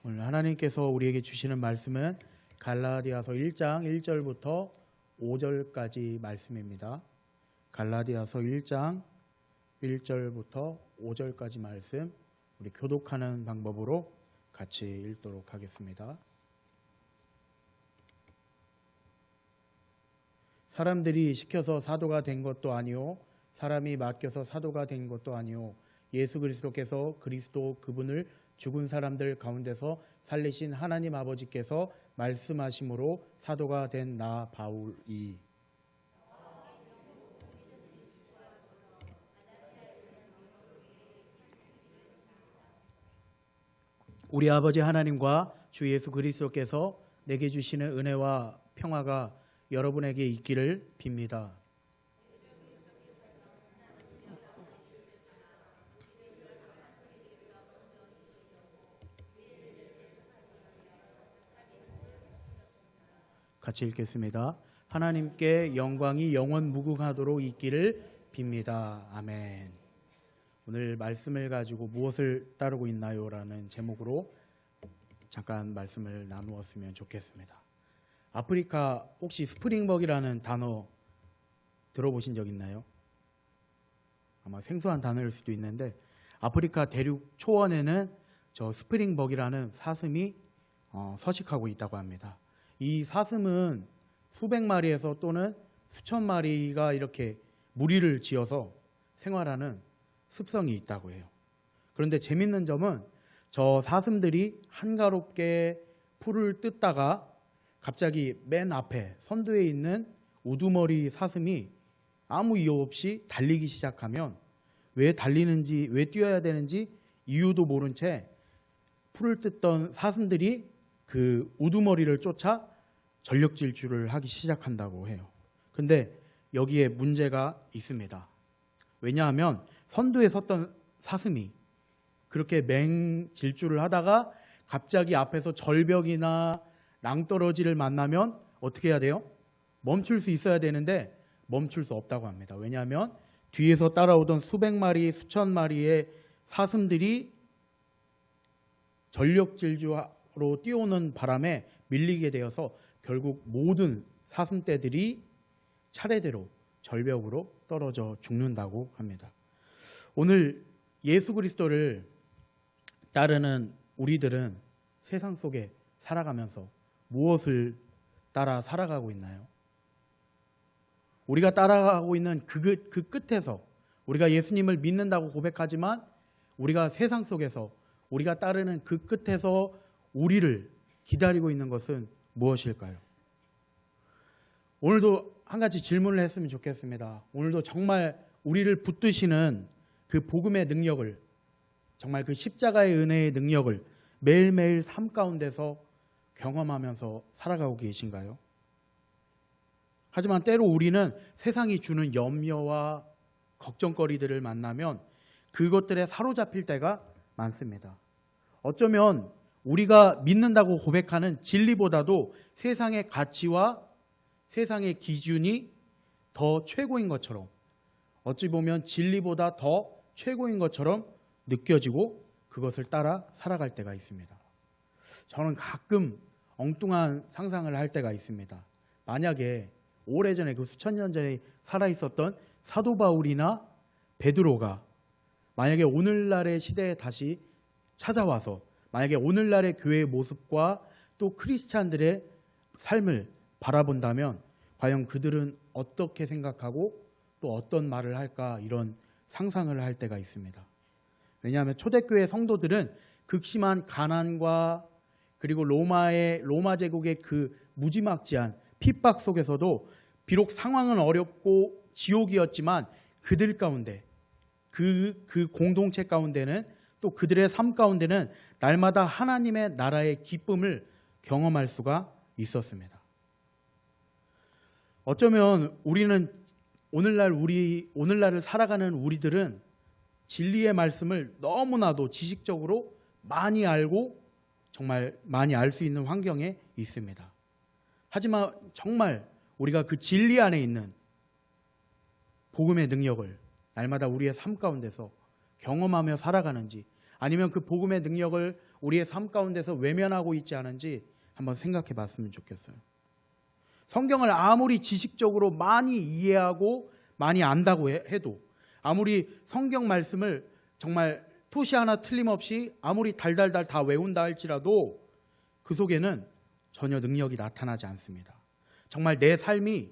오늘 하나님께서 우리에게 주시는 말씀은 갈라디아서 1장 1절부터 5절까지 말씀입니다. 갈라디아서 1장 1절부터 5절까지 말씀, 우리 교독하는 방법으로 같이 읽도록 하겠습니다. 사람들이 시켜서 사도가 된 것도 아니요 사람이 맡겨서 사도가 된 것도 아니요 예수 그리스도께서 그리스도 그분을 죽은 사람들 가운데서 살리신 하나님 아버지께서 말씀하심으로 사도가 된 나 바울이. 우리 아버지 하나님과 주 예수 그리스도께서 내게 주시는 은혜와 평화가 여러분에게 있기를 빕니다. 같이 읽겠습니다. 하나님께 영광이 영원 무궁하도록 있기를 빕니다. 아멘. 오늘 말씀을 가지고 무엇을 따르고 있나요? 라는 제목으로 잠깐 말씀을 나누었으면 좋겠습니다. 아프리카 혹시 스프링벅이라는 단어 들어보신 적 있나요? 아마 생소한 단어일 수도 있는데 아프리카 대륙 초원에는 저 스프링벅이라는 사슴이 서식하고 있다고 합니다. 이 사슴은 수백 마리에서 또는 수천 마리가 이렇게 무리를 지어서 생활하는 습성이 있다고 해요. 그런데 재밌는 점은 저 사슴들이 한가롭게 풀을 뜯다가 갑자기 맨 앞에 선두에 있는 우두머리 사슴이 아무 이유 없이 달리기 시작하면 왜 달리는지, 왜 뛰어야 되는지 이유도 모른 채 풀을 뜯던 사슴들이 그 우두머리를 쫓아 전력 질주를 하기 시작한다고 해요. 근데 여기에 문제가 있습니다. 왜냐하면 선두에 섰던 사슴이 그렇게 맹질주를 하다가 갑자기 앞에서 절벽이나 낭떠러지를 만나면 어떻게 해야 돼요? 멈출 수 있어야 되는데 멈출 수 없다고 합니다. 왜냐하면 뒤에서 따라오던 수백 마리, 수천 마리의 사슴들이 전력 질주로 뛰어오는 바람에 밀리게 되어서 결국 모든 사슴떼들이 차례대로 절벽으로 떨어져 죽는다고 합니다. 오늘 예수 그리스도를 따르는 우리들은 세상 속에 살아가면서 무엇을 따라 살아가고 있나요? 우리가 따라가고 있는 그 끝에서 우리가 예수님을 믿는다고 고백하지만 우리가 세상 속에서 우리가 따르는 그 끝에서 우리를 기다리고 있는 것은 무엇일까요? 오늘도 한 가지 질문을 했으면 좋겠습니다. 오늘도 정말 우리를 붙드시는 그 복음의 능력을, 정말 그 십자가의 은혜의 능력을 매일매일 삶 가운데서 경험하면서 살아가고 계신가요? 하지만 때로 우리는 세상이 주는 염려와 걱정거리들을 만나면 그것들에 사로잡힐 때가 많습니다. 어쩌면 우리가 믿는다고 고백하는 진리보다도 세상의 가치와 세상의 기준이 더 최고인 것처럼, 어찌 보면 진리보다 더 최고인 것처럼 느껴지고 그것을 따라 살아갈 때가 있습니다. 저는 가끔 엉뚱한 상상을 할 때가 있습니다. 만약에 오래전에 그 수천 년 전에 살아있었던 사도 바울이나 베드로가 만약에 오늘날의 시대에 다시 찾아와서 만약에 오늘날의 교회의 모습과 또 크리스찬들의 삶을 바라본다면 과연 그들은 어떻게 생각하고 또 어떤 말을 할까, 이런 상상을 할 때가 있습니다. 왜냐하면 초대교회 성도들은 극심한 가난과 그리고 로마 제국의 그 무지막지한 핍박 속에서도 비록 상황은 어렵고 지옥이었지만 그들 가운데 그 공동체 가운데는 또 그들의 삶 가운데는 날마다 하나님의 나라의 기쁨을 경험할 수가 있었습니다. 어쩌면 우리는 오늘날을 살아가는 우리들은 진리의 말씀을 너무나도 지식적으로 많이 알고 정말 많이 알 수 있는 환경에 있습니다. 하지만 정말 우리가 그 진리 안에 있는 복음의 능력을 날마다 우리의 삶 가운데서 경험하며 살아가는지, 아니면 그 복음의 능력을 우리의 삶 가운데서 외면하고 있지 않은지 한번 생각해 봤으면 좋겠어요. 성경을 아무리 지식적으로 많이 이해하고 많이 안다고 해도, 아무리 성경 말씀을 정말 토시 하나 틀림없이 아무리 달달달 다 외운다 할지라도 그 속에는 전혀 능력이 나타나지 않습니다. 정말 내 삶이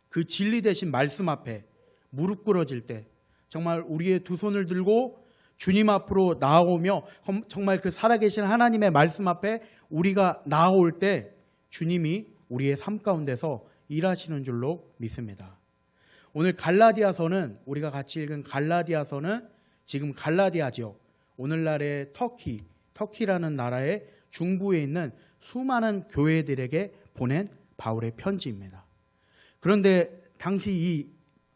그 진리 되신 말씀 앞에 무릎 꿇어질 때, 정말 우리의 두 손을 들고 주님 앞으로 나아오며 정말 그 살아계신 하나님의 말씀 앞에 우리가 나아올 때 주님이 우리의 삶 가운데서 일하시는 줄로 믿습니다. 오늘 갈라디아서는, 우리가 같이 읽은 갈라디아서는 지금 갈라디아 지역, 오늘날의 터키라는 나라의 중부에 있는 수많은 교회들에게 보낸 바울의 편지입니다. 그런데 당시 이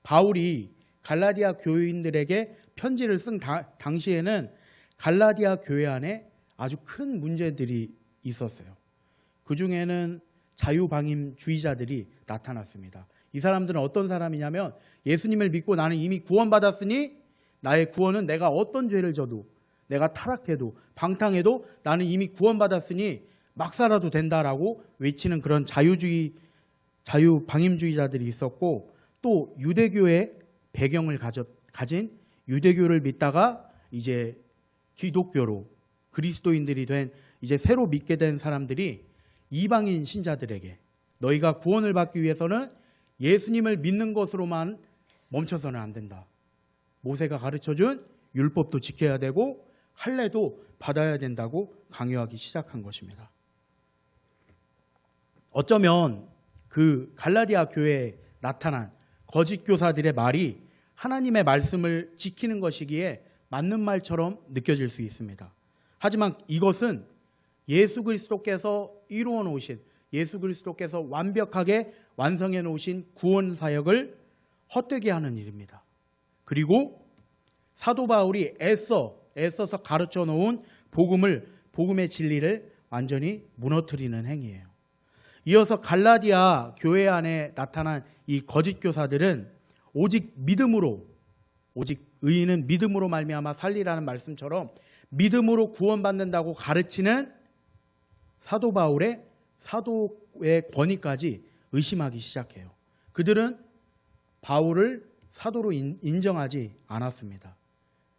바울이 갈라디아 교인들에게 편지를 쓴 당시에는 갈라디아 교회 안에 아주 큰 문제들이 있었어요. 그 중에는 자유방임주의자들이 나타났습니다. 이 사람들은 어떤 사람이냐면, 예수님을 믿고 나는 이미 구원받았으니 나의 구원은 내가 어떤 죄를 져도, 내가 타락해도 방탕해도 나는 이미 구원받았으니 막 살아도 된다라고 외치는 그런 자유방임주의자들이 있었고, 또 유대교의 배경을 가진 유대교를 믿다가 이제 기독교로 그리스도인들이 된, 이제 새로 믿게 된 사람들이 이방인 신자들에게 너희가 구원을 받기 위해서는 예수님을 믿는 것으로만 멈춰서는 안 된다. 모세가 가르쳐준 율법도 지켜야 되고 할례도 받아야 된다고 강요하기 시작한 것입니다. 어쩌면 그 갈라디아 교회에 나타난 거짓 교사들의 말이 하나님의 말씀을 지키는 것이기에 맞는 말처럼 느껴질 수 있습니다. 하지만 이것은 예수 그리스도께서 이루어 놓으신, 예수 그리스도께서 완벽하게 완성해 놓으신 구원 사역을 헛되게 하는 일입니다. 그리고 사도 바울이 애써서 가르쳐 놓은 복음의 진리를 완전히 무너뜨리는 행위예요. 이어서 갈라디아 교회 안에 나타난 이 거짓 교사들은 오직 의인은 믿음으로 말미암아 살리라는 말씀처럼 믿음으로 구원받는다고 가르치는 사도 바울의 사도의 권위까지 의심하기 시작해요. 그들은 바울을 사도로 인정하지 않았습니다.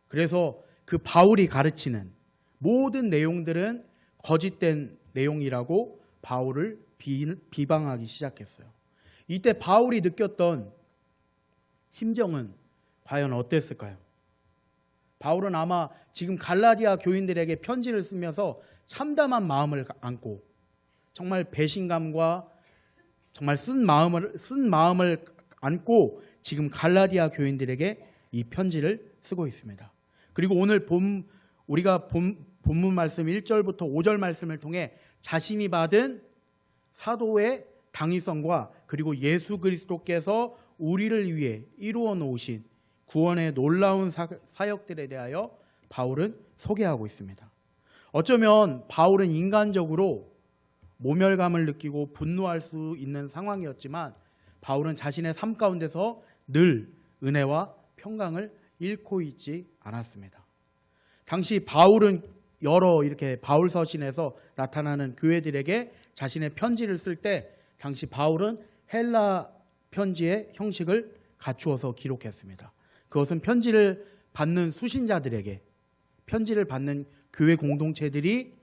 그래서 그 바울이 가르치는 모든 내용들은 거짓된 내용이라고 바울을 비방하기 시작했어요. 이때 바울이 느꼈던 심정은 과연 어땠을까요? 바울은 아마 지금 갈라디아 교인들에게 편지를 쓰면서 참담한 마음을 안고 정말 배신감과 정말 쓴 마음을 안고 지금 갈라디아 교인들에게 이 편지를 쓰고 있습니다. 그리고 오늘 우리가 본문 말씀 1절부터 5절 말씀을 통해 자신이 받은 사도의 당위성과 그리고 예수 그리스도께서 우리를 위해 이루어 놓으신 구원의 놀라운 사역들에 대하여 바울은 소개하고 있습니다. 어쩌면 바울은 인간적으로 모멸감을 느끼고 분노할 수 있는 상황이었지만 바울은 자신의 삶 가운데서 늘 은혜와 평강을 잃고 있지 않았습니다. 당시 바울은 여러 이렇게 바울 서신에서 나타나는 교회들에게 자신의 편지를 쓸 때 당시 바울은 헬라 편지의 형식을 갖추어서 기록했습니다. 그것은 편지를 받는 수신자들에게, 편지를 받는 교회 공동체들이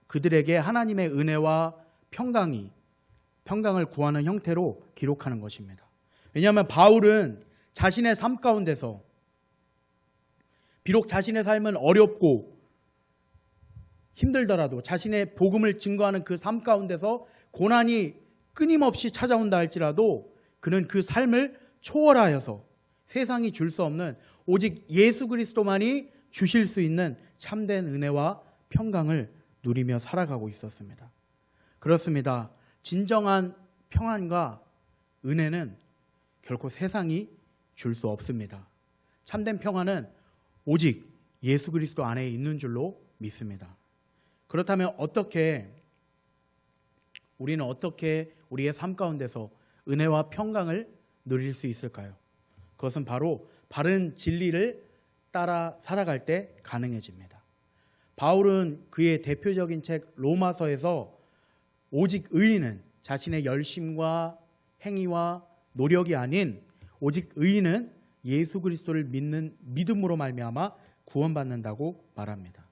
그들에게 하나님의 은혜와 평강을 구하는 형태로 기록하는 것입니다. 왜냐하면 바울은 자신의 삶 가운데서 비록 자신의 삶은 어렵고 힘들더라도 자신의 복음을 증거하는 그 삶 가운데서 고난이 끊임없이 찾아온다 할지라도 그는 그 삶을 초월하여서 세상이 줄 수 없는 오직 예수 그리스도만이 주실 수 있는 참된 은혜와 평강을 누리며 살아가고 있었습니다. 그렇습니다. 진정한 평안과 은혜는 결코 세상이 줄 수 없습니다. 참된 평안은 오직 예수 그리스도 안에 있는 줄로 믿습니다. 그렇다면 우리는 어떻게 우리의 삶 가운데서 은혜와 평강을 누릴 수 있을까요? 그것은 바로 바른 진리를 따라 살아갈 때 가능해집니다. 바울은 그의 대표적인 책 로마서에서 오직 의인은 자신의 열심과 행위와 노력이 아닌 오직 의인은 예수 그리스도를 믿는 믿음으로 말미암아 구원받는다고 말합니다.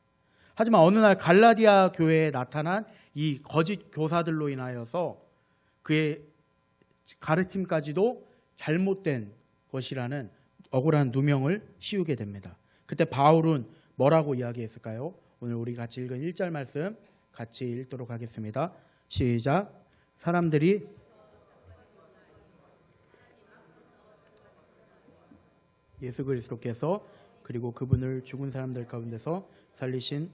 하지만 어느 날 갈라디아 교회에 나타난 이 거짓 교사들로 인하여서 그의 가르침까지도 잘못된 것이라는 억울한 누명을 씌우게 됩니다. 그때 바울은 뭐라고 이야기했을까요? 오늘 우리 같이 읽은 1절 말씀 같이 읽도록 하겠습니다. 시작. 사람들이 예수 그리스도께서 그리고 그분을 죽은 사람들 가운데서 살리신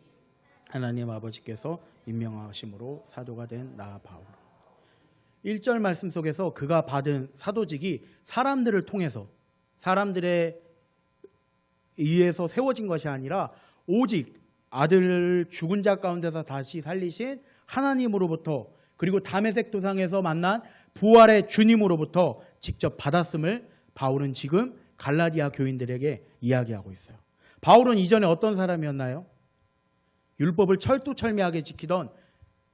하나님 아버지께서 임명하심으로 사도가 된 나 바울. 1절 말씀 속에서 그가 받은 사도직이 사람들을 통해서 사람들에 의해서 세워진 것이 아니라 오직 아들을 죽은 자 가운데서 다시 살리신 하나님으로부터 그리고 다메섹 도상에서 만난 부활의 주님으로부터 직접 받았음을 바울은 지금 갈라디아 교인들에게 이야기하고 있어요. 바울은 이전에 어떤 사람이었나요? 율법을 철두철미하게 지키던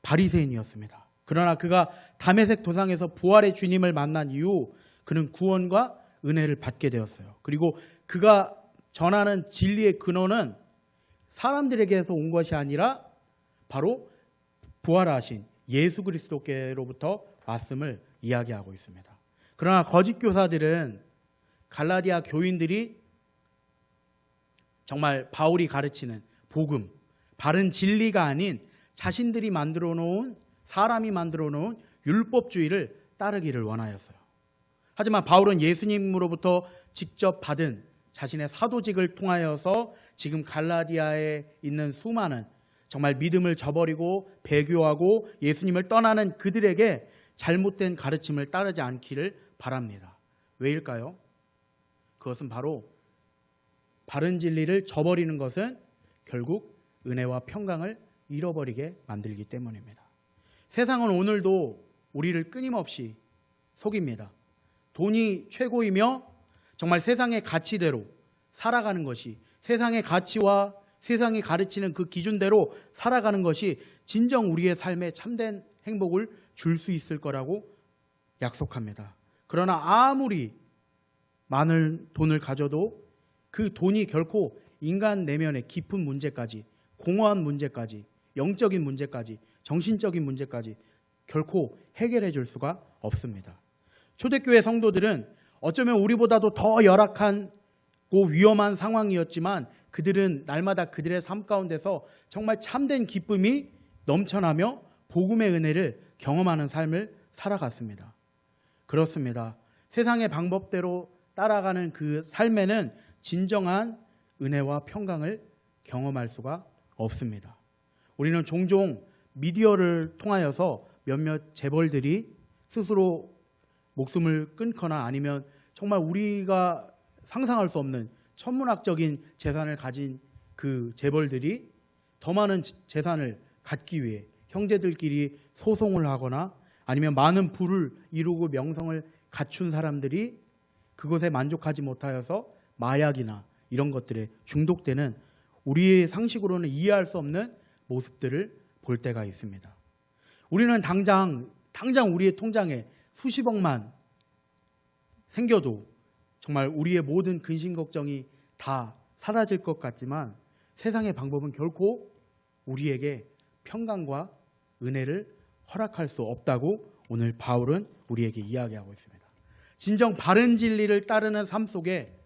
바리새인이었습니다. 그러나 그가 다메섹 도상에서 부활의 주님을 만난 이후 그는 구원과 은혜를 받게 되었어요. 그리고 그가 전하는 진리의 근원은 사람들에게서 온 것이 아니라 바로 부활하신 예수 그리스도께로부터 왔음을 이야기하고 있습니다. 그러나 거짓 교사들은 갈라디아 교인들이 정말 바울이 가르치는 복음, 바른 진리가 아닌 자신들이 만들어 놓은 사람이 만들어 놓은 율법주의를 따르기를 원하였어요. 하지만 바울은 예수님으로부터 직접 받은 자신의 사도직을 통하여서 지금 갈라디아에 있는 수많은 정말 믿음을 저버리고 배교하고 예수님을 떠나는 그들에게 잘못된 가르침을 따르지 않기를 바랍니다. 왜일까요? 그것은 바로 바른 진리를 저버리는 것은 결국 은혜와 평강을 잃어버리게 만들기 때문입니다. 세상은 오늘도 우리를 끊임없이 속입니다. 돈이 최고이며 정말 세상의 가치대로 살아가는 것이 세상의 가치와 세상이 가르치는 그 기준대로 살아가는 것이 진정 우리의 삶에 참된 행복을 줄 수 있을 거라고 약속합니다. 그러나 아무리 많은 돈을 가져도 그 돈이 결코 인간 내면의 깊은 문제까지, 공허한 문제까지, 영적인 문제까지, 정신적인 문제까지 결코 해결해 줄 수가 없습니다. 초대교회 성도들은 어쩌면 우리보다도 더 열악한 위험한 상황이었지만 그들은 날마다 그들의 삶 가운데서 정말 참된 기쁨이 넘쳐나며 복음의 은혜를 경험하는 삶을 살아갔습니다. 그렇습니다. 세상의 방법대로 따라가는 그 삶에는 진정한 은혜와 평강을 경험할 수가 없습니다. 우리는 종종 미디어를 통하여서 몇몇 재벌들이 스스로 목숨을 끊거나 아니면 정말 우리가 상상할 수 없는 천문학적인 재산을 가진 그 재벌들이 더 많은 재산을 갖기 위해 형제들끼리 소송을 하거나 아니면 많은 부를 이루고 명성을 갖춘 사람들이 그것에 만족하지 못하여서 마약이나 이런 것들에 중독되는 우리의 상식으로는 이해할 수 없는 모습들을 볼 때가 있습니다. 우리는 당장 우리의 통장에 수십억만 생겨도 정말 우리의 모든 근심 걱정이 다 사라질 것 같지만 세상의 방법은 결코 우리에게 평강과 은혜를 허락할 수 없다고 오늘 바울은 우리에게 이야기하고 있습니다. 진정 바른 진리를 따르는 삶 속에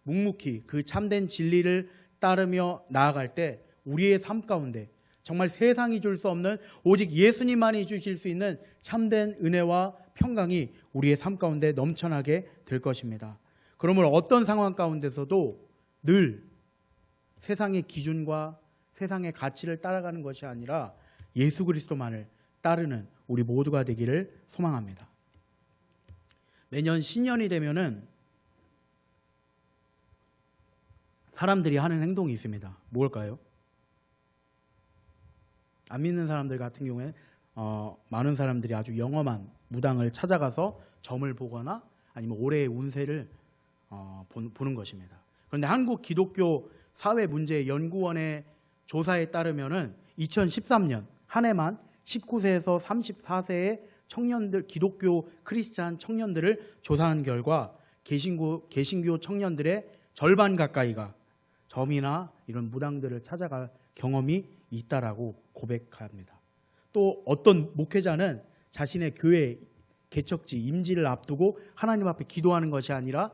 묵묵히 그 참된 진리를 따르며 나아갈 때 우리의 삶 가운데 정말 세상이 줄 수 없는 오직 예수님만이 주실 수 있는 참된 은혜와 평강이 우리의 삶 가운데 넘쳐나게 될 것입니다. 그러므로 어떤 상황 가운데서도 늘 세상의 기준과 세상의 가치를 따라가는 것이 아니라 예수 그리스도만을 따르는 우리 모두가 되기를 소망합니다. 매년 신년이 되면은 사람들이 하는 행동이 있습니다. 뭘까요? 안 믿는 사람들 같은 경우에 많은 사람들이 아주 영험한 무당을 찾아가서 점을 보거나 아니면 올해의 운세를 보는 것입니다. 그런데 한국 기독교 사회 문제 연구원의 조사에 따르면은 2013년 한 해만 19세에서 34세의 청년들, 기독교 크리스찬 청년들을 조사한 결과 개신교 청년들의 절반 가까이가 점이나 이런 무당들을 찾아가 경험이 있다라고 고백합니다. 또 어떤 목회자는 자신의 교회 개척지 임지를 앞두고 하나님 앞에 기도하는 것이 아니라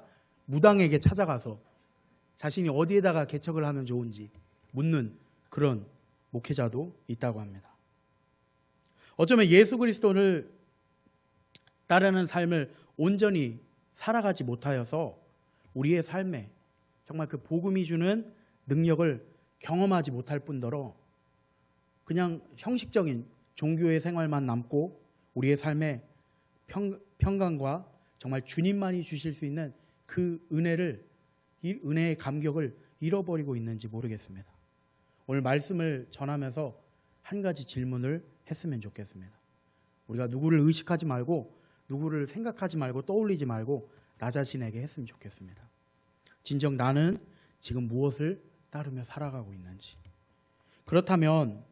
무당에게 찾아가서 자신이 어디에다가 개척을 하면 좋은지 묻는 그런 목회자도 있다고 합니다. 어쩌면 예수 그리스도를 따르는 삶을 온전히 살아가지 못하여서 우리의 삶에 정말 그 복음이 주는 능력을 경험하지 못할 뿐더러 그냥 형식적인 종교의 생활만 남고 우리의 삶에 평강과 정말 주님만이 주실 수 있는 그 은혜의 감격을 잃어버리고 있는지 모르겠습니다. 오늘 말씀을 전하면서 한 가지 질문을 했으면 좋겠습니다. 우리가 누구를 의식하지 말고 누구를 생각하지 말고 떠올리지 말고 나 자신에게 했으면 좋겠습니다. 진정 나는 지금 무엇을 따르며 살아가고 있는지. 그렇다면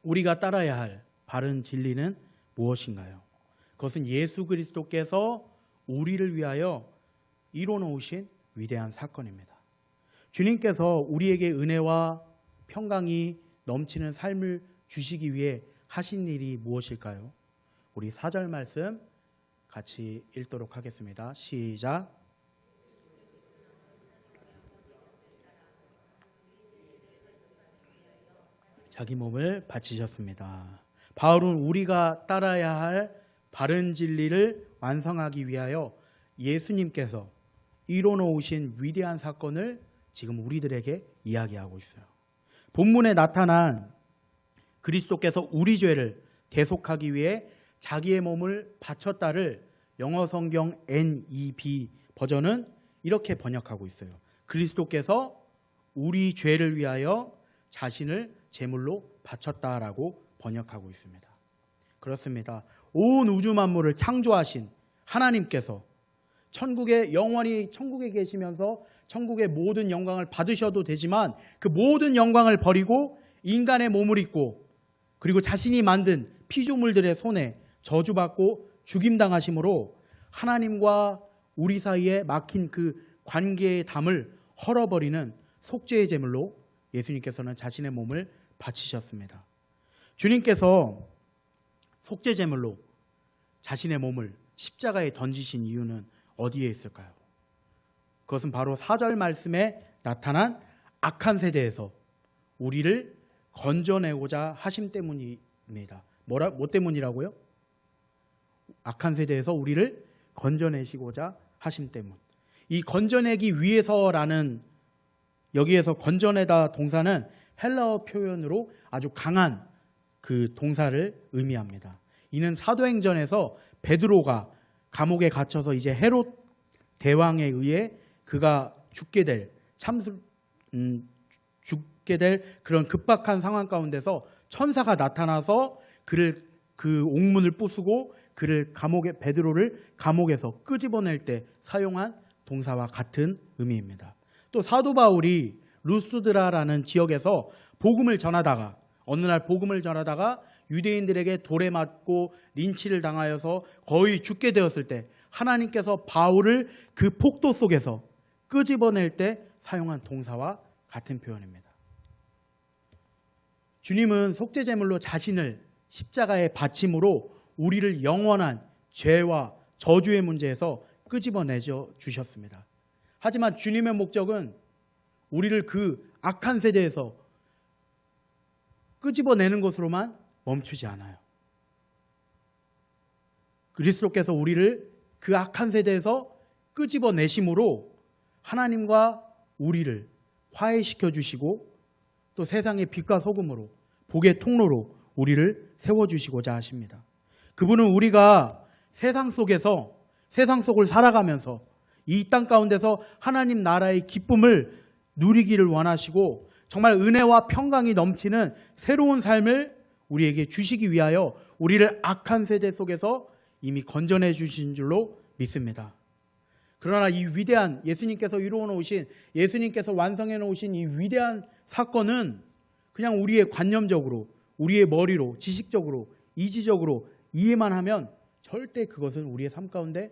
우리가 따라야 할 바른 진리는 무엇인가요? 그것은 예수 그리스도께서 우리를 위하여 이뤄놓으신 위대한 사건입니다. 주님께서 우리에게 은혜와 평강이 넘치는 삶을 주시기 위해 하신 일이 무엇일까요? 우리 4절 말씀 같이 읽도록 하겠습니다. 시작. 자기 몸을 바치셨습니다. 바울은 우리가 따라야 할 바른 진리를 완성하기 위하여 예수님께서 이뤄놓으신 위대한 사건을 지금 우리들에게 이야기하고 있어요. 본문에 나타난 그리스도께서 우리 죄를 대속하기 위해 자기의 몸을 바쳤다를 영어 성경 NEB 버전은 이렇게 번역하고 있어요. 그리스도께서 우리 죄를 위하여 자신을 제물로 바쳤다라고 번역하고 있습니다. 그렇습니다. 온 우주 만물을 창조하신 하나님께서 영원히 천국에 계시면서 천국의 모든 영광을 받으셔도 되지만 그 모든 영광을 버리고 인간의 몸을 입고 그리고 자신이 만든 피조물들의 손에 저주받고 죽임당하심으로 하나님과 우리 사이에 막힌 그 관계의 담을 헐어버리는 속죄의 제물로 예수님께서는 자신의 몸을 바치셨습니다. 주님께서 속죄 제물로 자신의 몸을 십자가에 던지신 이유는 어디에 있을까요? 그것은 바로 4절 말씀에 나타난 악한 세대에서 우리를 건져내고자 하심 때문입니다. 뭐 때문이라고요? 악한 세대에서 우리를 건져내시고자 하심 때문. 이 건져내기 위해서라는 여기에서 건져내다 동사는 헬라어 표현으로 아주 강한 그 동사를 의미합니다. 이는 사도행전에서 베드로가 감옥에 갇혀서 이제 헤롯 대왕에 의해 그가 죽게 될 그런 급박한 상황 가운데서 천사가 나타나서 그 옥문을 부수고 베드로를 감옥에서 끄집어낼 때 사용한 동사와 같은 의미입니다. 또 사도 바울이 루스드라라는 지역에서 어느 날 복음을 전하다가 유대인들에게 돌에 맞고 린치를 당하여서 거의 죽게 되었을 때 하나님께서 바울을 그 폭도 속에서 끄집어낼 때 사용한 동사와 같은 표현입니다. 주님은 속죄제물로 자신을 십자가에 바침으로 우리를 영원한 죄와 저주의 문제에서 끄집어내줘 주셨습니다. 하지만 주님의 목적은 우리를 그 악한 세대에서 끄집어내는 것으로만 멈추지 않아요. 그리스도께서 우리를 그 악한 세대에서 끄집어내심으로 하나님과 우리를 화해시켜 주시고 또 세상의 빛과 소금으로 복의 통로로 우리를 세워주시고자 하십니다. 그분은 우리가 세상 속을 살아가면서 이 땅 가운데서 하나님 나라의 기쁨을 누리기를 원하시고 정말 은혜와 평강이 넘치는 새로운 삶을 우리에게 주시기 위하여 우리를 악한 세대 속에서 이미 건져내 주신 줄로 믿습니다. 그러나 이 위대한 예수님께서 이루어 놓으신, 예수님께서 완성해 놓으신 이 위대한 사건은 그냥 우리의 관념적으로, 우리의 머리로, 지식적으로, 이지적으로 이해만 하면 절대 그것은 우리의 삶 가운데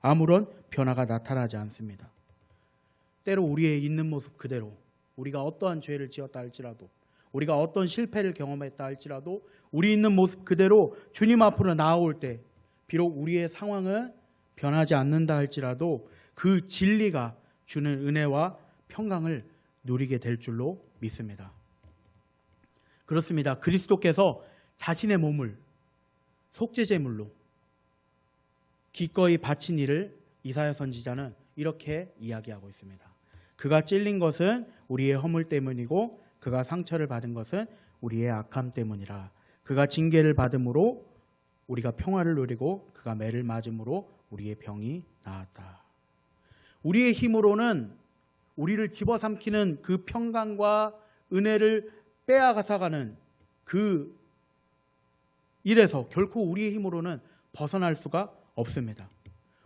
아무런 변화가 나타나지 않습니다. 때로 우리의 있는 모습 그대로, 우리가 어떠한 죄를 지었다 할지라도, 우리가 어떤 실패를 경험했다 할지라도 우리 있는 모습 그대로 주님 앞으로 나아올 때 비록 우리의 상황은 변하지 않는다 할지라도 그 진리가 주는 은혜와 평강을 누리게 될 줄로 믿습니다. 그렇습니다. 그리스도께서 자신의 몸을 속죄제물로 기꺼이 바친 이를 이사야 선지자는 이렇게 이야기하고 있습니다. 그가 찔린 것은 우리의 허물 때문이고 그가 상처를 받은 것은 우리의 악함 때문이라. 그가 징계를 받음으로 우리가 평화를 누리고 그가 매를 맞음으로 우리의 병이 나았다. 우리의 힘으로는 우리를 집어삼키는 그 평강과 은혜를 빼앗아가는 그 일에서 결코 우리의 힘으로는 벗어날 수가 없습니다.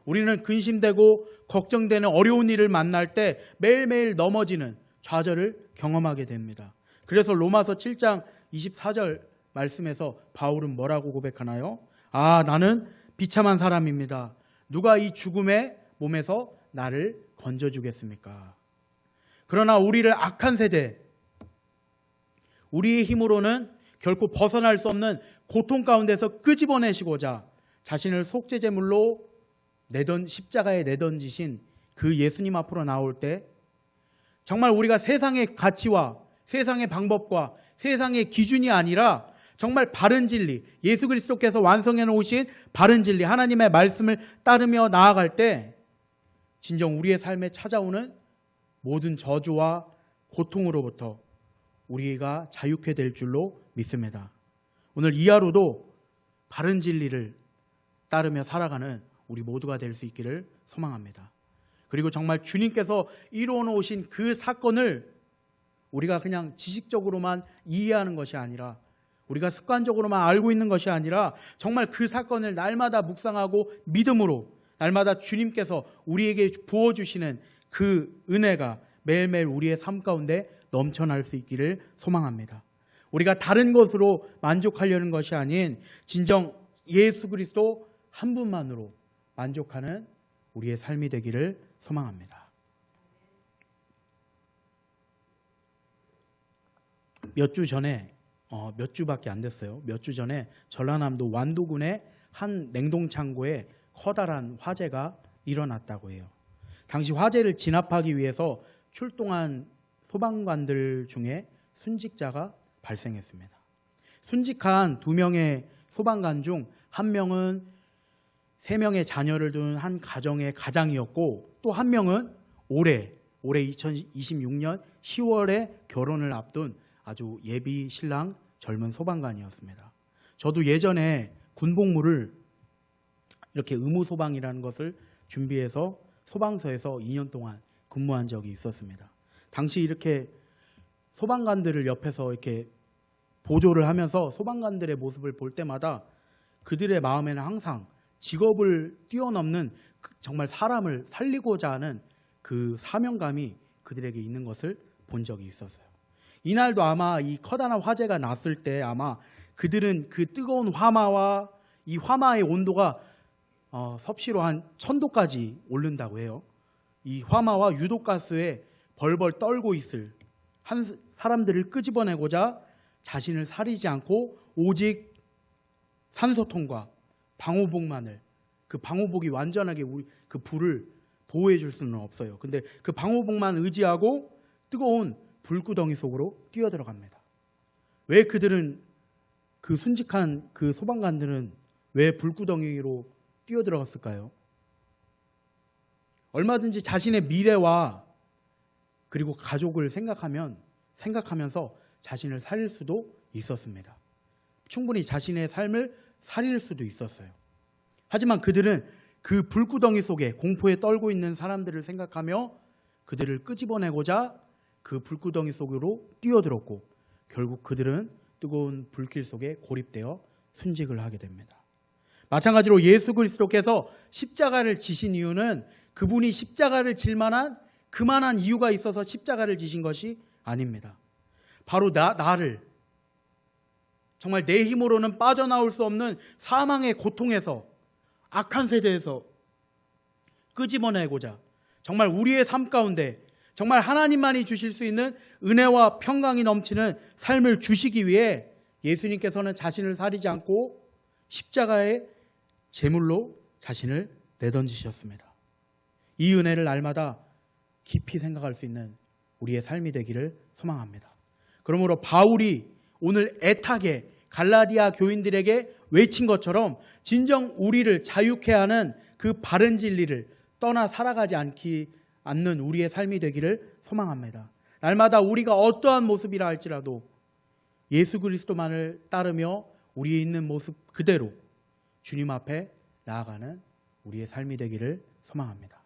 우리는 근심되고 걱정되는 어려운 일을 만날 때 매일매일 넘어지는 좌절을 경험하게 됩니다. 그래서 로마서 7장 24절 말씀에서 바울은 뭐라고 고백하나요? 아, 나는 비참한 사람입니다. 누가 이 죽음의 몸에서 나를 건져주겠습니까? 그러나 우리를 악한 세대, 우리의 힘으로는 결코 벗어날 수 없는 고통 가운데서 끄집어내시고자 자신을 속죄제물로 십자가에 내던지신 그 예수님 앞으로 나올 때 정말 우리가 세상의 가치와 세상의 방법과 세상의 기준이 아니라 정말 바른 진리, 예수 그리스도께서 완성해 놓으신 바른 진리, 하나님의 말씀을 따르며 나아갈 때 진정 우리의 삶에 찾아오는 모든 저주와 고통으로부터 우리가 자유케 될 줄로 믿습니다. 오늘 이 하루도 바른 진리를 따르며 살아가는 우리 모두가 될 수 있기를 소망합니다. 그리고 정말 주님께서 이루어 놓으신 그 사건을 우리가 그냥 지식적으로만 이해하는 것이 아니라, 우리가 습관적으로만 알고 있는 것이 아니라 정말 그 사건을 날마다 묵상하고 믿음으로 날마다 주님께서 우리에게 부어주시는 그 은혜가 매일매일 우리의 삶 가운데 넘쳐날 수 있기를 소망합니다. 우리가 다른 것으로 만족하려는 것이 아닌 진정 예수 그리스도 한 분만으로 만족하는 우리의 삶이 되기를 소망합니다. 몇 주 전에, 몇 주밖에 안 됐어요. 몇 주 전에 전라남도 완도군의 한 냉동창고에 커다란 화재가 일어났다고 해요. 당시 화재를 진압하기 위해서 출동한 소방관들 중에 순직자가 발생했습니다. 순직한 2명의 소방관 중 1명은 3명의 자녀를 둔 한 가정의 가장이었고, 또 1명은 올해 2026년 10월에 결혼을 앞둔 아주 예비 신랑 젊은 소방관이었습니다. 저도 예전에 군복무를 이렇게 의무소방이라는 것을 준비해서 소방서에서 2년 동안 근무한 적이 있었습니다. 당시 이렇게 소방관들을 옆에서 이렇게 보조를 하면서 소방관들의 모습을 볼 때마다 그들의 마음에는 항상 직업을 뛰어넘는 정말 사람을 살리고자 하는 그 사명감이 그들에게 있는 것을 본 적이 있었어요. 이날도 아마 이 커다란 화재가 났을 때 아마 그들은 그 뜨거운 화마와 이 화마의 온도가 섭씨로 한 1000도까지 오른다고 해요. 이 화마와 유독가스에 벌벌 떨고 있을 한 사람들을 끄집어내고자 자신을 살리지 않고 오직 산소통과 방호복만을, 그 방호복이 완전하게 그 불을 보호해 줄 수는 없어요. 근데 그 방호복만 의지하고 뜨거운 불구덩이 속으로 뛰어들어갑니다. 왜 그들은, 그 순직한 그 소방관들은 왜 불구덩이로 뛰어들어갔을까요? 얼마든지 자신의 미래와 그리고 가족을 생각하면서 자신을 살릴 수도 있었습니다. 충분히 자신의 삶을 살릴 수도 있었어요. 하지만 그들은 그 불구덩이 속에 공포에 떨고 있는 사람들을 생각하며 그들을 끄집어내고자 그 불구덩이 속으로 뛰어들었고, 결국 그들은 뜨거운 불길 속에 고립되어 순직을 하게 됩니다. 마찬가지로 예수 그리스도께서 십자가를 지신 이유는 그분이 십자가를 질 만한 그만한 이유가 있어서 십자가를 지신 것이 아닙니다. 바로 나를 정말 내 힘으로는 빠져나올 수 없는 사망의 고통에서, 악한 세대에서 끄집어내고자, 정말 우리의 삶 가운데 정말 하나님만이 주실 수 있는 은혜와 평강이 넘치는 삶을 주시기 위해 예수님께서는 자신을 사리지 않고 십자가의 제물로 자신을 내던지셨습니다. 이 은혜를 날마다 깊이 생각할 수 있는 우리의 삶이 되기를 소망합니다. 그러므로 바울이 오늘 애타게 갈라디아 교인들에게 외친 것처럼 진정 우리를 자유케 하는 그 바른 진리를 떠나 살아가지 않는 우리의 삶이 되기를 소망합니다. 날마다 우리가 어떠한 모습이라 할지라도 예수 그리스도만을 따르며 우리의 있는 모습 그대로 주님 앞에 나아가는 우리의 삶이 되기를 소망합니다.